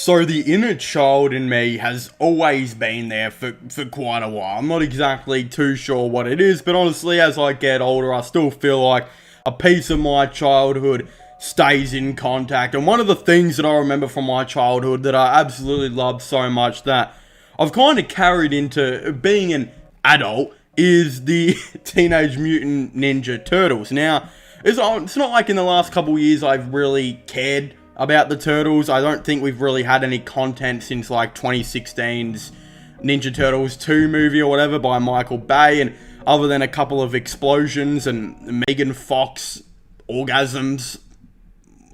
So the inner child in me has always been there for quite a while. I'm not exactly too sure what it is, but honestly, as I get older, I still feel like a piece of my childhood stays in contact. And one of the things that I remember from my childhood that I absolutely loved so much that I've kind of carried into being an adult is the Teenage Mutant Ninja Turtles. Now, it's not like in the last couple of years I've really cared about the Turtles. I don't think we've really had any content since like 2016's Ninja Turtles 2 movie or whatever by Michael Bay, and other than a couple of explosions and Megan Fox orgasms,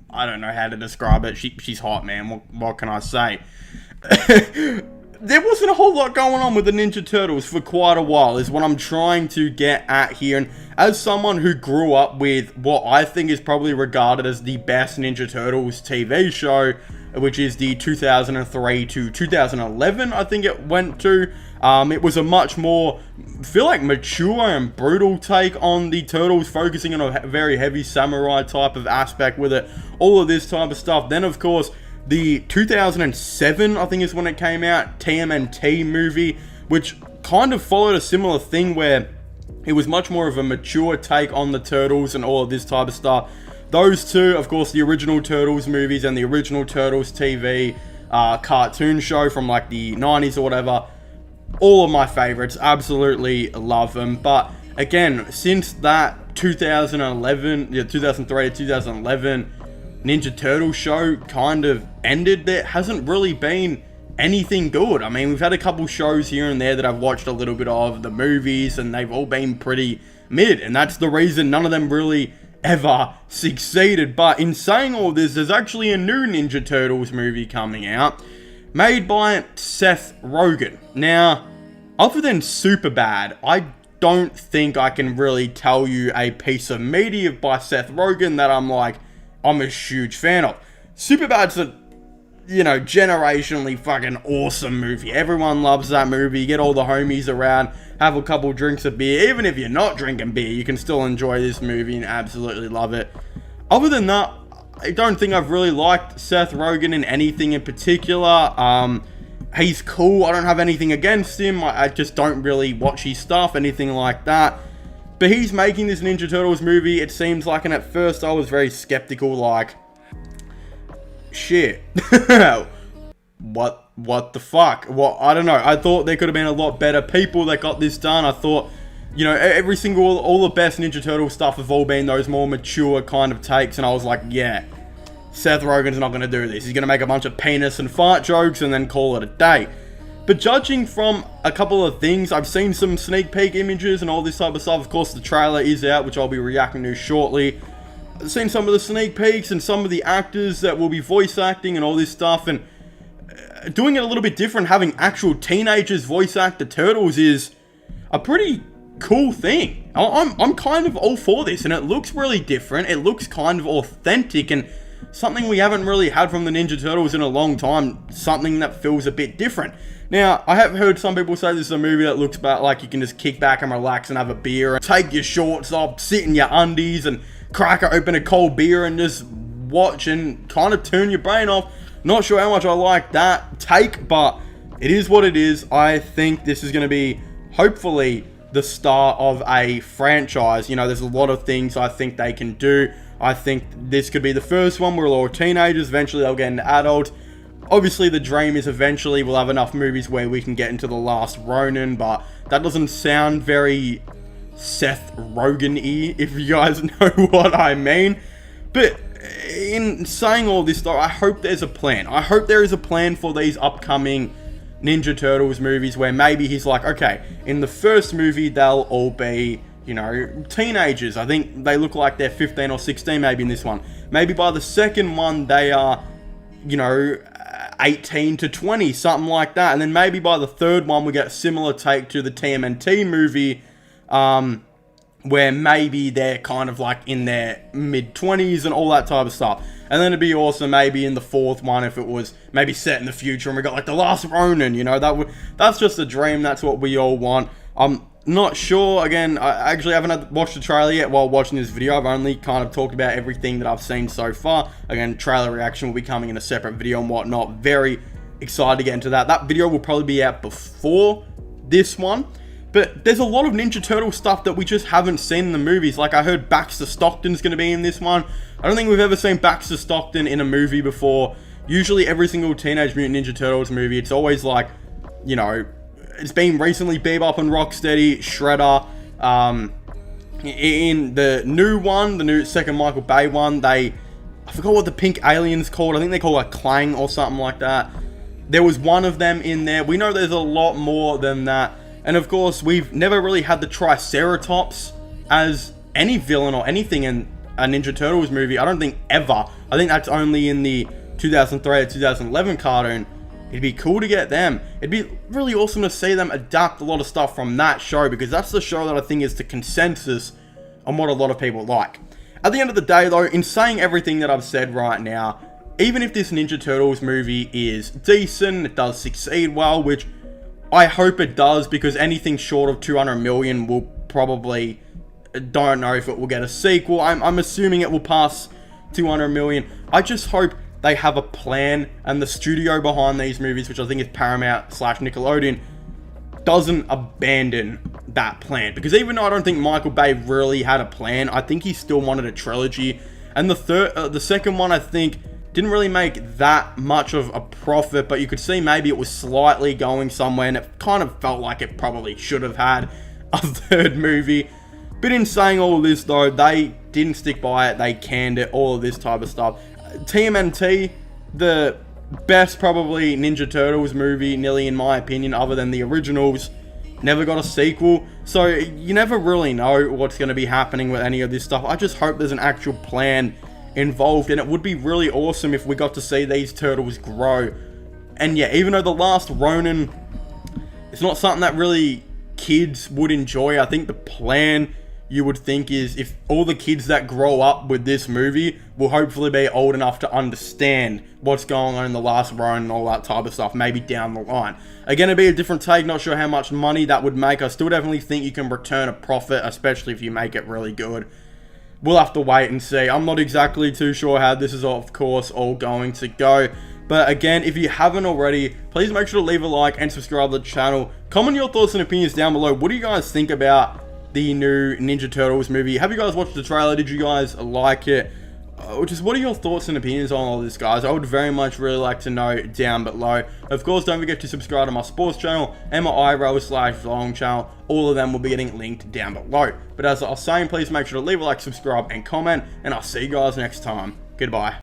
I don't know how to describe it. She's hot, man. What can I say? There wasn't a whole lot going on with the Ninja Turtles for quite a while, is what I'm trying to get at here. And as someone who grew up with what I think is probably regarded as the best Ninja Turtles TV show, which is the 2003 to 2011, I think it went to. It was a much more, I feel like, mature and brutal take on the Turtles, focusing on a very heavy samurai type of aspect with it. All of this type of stuff. Then, of course, the 2007, I think is when it came out, TMNT movie, which kind of followed a similar thing where it was much more of a mature take on the Turtles and all of this type of stuff. Those two, of course, the original Turtles movies and the original Turtles TV cartoon show from like the 90s or whatever, all of my favorites, absolutely love them. But again, since that 2003 to 2011 Ninja Turtle show kind of ended, there hasn't really been anything good. I mean, we've had a couple shows here and there that I've watched a little bit of, the movies, and they've all been pretty mid, and that's the reason none of them really ever succeeded. But in saying all this, there's actually a new Ninja Turtles movie coming out, made by Seth Rogen. Now, other than Superbad, I don't think I can really tell you a piece of media by Seth Rogen that I'm a huge fan of. Superbad's a, generationally fucking awesome movie. Everyone loves that movie. You get all the homies around, have a couple drinks of beer. Even if you're not drinking beer, you can still enjoy this movie and absolutely love it. Other than that, I don't think I've really liked Seth Rogen in anything in particular. He's cool. I don't have anything against him. I just don't really watch his stuff, anything like that. But he's making this Ninja Turtles movie, it seems like, and at first I was very skeptical, like, shit. What the fuck? I don't know. I thought there could have been a lot better people that got this done. I thought, all the best Ninja Turtle stuff have all been those more mature kind of takes, and I was like, yeah, Seth Rogen's not going to do this. He's going to make a bunch of penis and fart jokes and then call it a day. But judging from a couple of things, I've seen some sneak peek images and all this type of stuff. Of course, the trailer is out, which I'll be reacting to shortly. I've seen some of the sneak peeks and some of the actors that will be voice acting and all this stuff. And doing it a little bit different, having actual teenagers voice act the Turtles is a pretty cool thing. I'm kind of all for this, and it looks really different. It looks kind of authentic and something we haven't really had from the Ninja Turtles in a long time. Something that feels a bit different. Now, I have heard some people say this is a movie that looks about like you can just kick back and relax and have a beer and take your shorts off, sit in your undies and crack open a cold beer and just watch and kind of turn your brain off. Not sure how much I like that take, but it is what it is. I think this is going to be, hopefully, the start of a franchise. There's a lot of things I think they can do. I think this could be the first one where we're all teenagers. Eventually, they'll get into adult. Obviously, the dream is eventually we'll have enough movies where we can get into The Last Ronin, but that doesn't sound very Seth Rogen-y, if you guys know what I mean. But in saying all this, though, I hope there's a plan. I hope there is a plan for these upcoming Ninja Turtles movies where maybe he's like, okay, in the first movie, they'll all be, teenagers. I think they look like they're 15 or 16 maybe in this one. Maybe by the second one, they are, 18 to 20, something like that. And then maybe by the third one, we get a similar take to the TMNT movie, where maybe they're kind of like in their mid-20s and all that type of stuff. And then it'd be awesome maybe in the fourth one if it was maybe set in the future and we got like The Last Ronin, that's just a dream. That's what we all want. Not sure. Again, I actually haven't watched the trailer yet while watching this video. I've only kind of talked about everything that I've seen so far. Again, trailer reaction will be coming in a separate video and whatnot. Very excited to get into that. That video will probably be out before this one. But there's a lot of Ninja Turtle stuff that we just haven't seen in the movies. Like, I heard Baxter Stockton's going to be in this one. I don't think we've ever seen Baxter Stockton in a movie before. Usually every single Teenage Mutant Ninja Turtles movie, it's always like, you know, it's been recently Bebop and Rocksteady, Shredder. In the new one, the new second Michael Bay one, I forgot what the pink alien's called. I think they call it Clang or something like that. There was one of them in there. We know there's a lot more than that. And of course, we've never really had the Triceratops as any villain or anything in a Ninja Turtles movie. I don't think ever. I think that's only in the 2003 or 2011 cartoon. It'd be cool to get them. It'd be really awesome to see them adapt a lot of stuff from that show, because that's the show that I think is the consensus on what a lot of people like. At the end of the day though, in saying everything that I've said right now, even if this Ninja Turtles movie is decent, it does succeed well, which I hope it does, because anything short of 200 million will probably, don't know if it will get a sequel. I'm assuming it will pass 200 million. I just hope they have a plan, and the studio behind these movies, which I think is Paramount / Nickelodeon, doesn't abandon that plan. Because even though I don't think Michael Bay really had a plan, I think he still wanted a trilogy. And the second one, I think, didn't really make that much of a profit, but you could see maybe it was slightly going somewhere, and it kind of felt like it probably should have had a third movie. But in saying all of this though, they didn't stick by it, they canned it, all of this type of stuff. TMNT, the best probably Ninja Turtles movie, nearly in my opinion, other than the originals, never got a sequel. So you never really know what's going to be happening with any of this stuff. I just hope there's an actual plan involved, and it would be really awesome if we got to see these turtles grow. And yeah, even though The Last Ronin, it's not something that really kids would enjoy, I think the plan, you would think, is if all the kids that grow up with this movie will hopefully be old enough to understand what's going on in The Last Ronin and all that type of stuff, maybe down the line. Again, it'd be a different take, not sure how much money that would make. I still definitely think you can return a profit, especially if you make it really good. We'll have to wait and see. I'm not exactly too sure how this is, of course, all going to go. But again, if you haven't already, please make sure to leave a like and subscribe to the channel. Comment your thoughts and opinions down below. What do you guys think about the new Ninja Turtles movie? Have you guys watched the trailer? Did you guys like it? Just what are your thoughts and opinions on all this, guys? I would very much really like to know down below. Of course, don't forget to subscribe to my sports channel and my iRow/vlog channel. All of them will be getting linked down below. But as I was saying, please make sure to leave a like, subscribe, and comment, and I'll see you guys next time. Goodbye.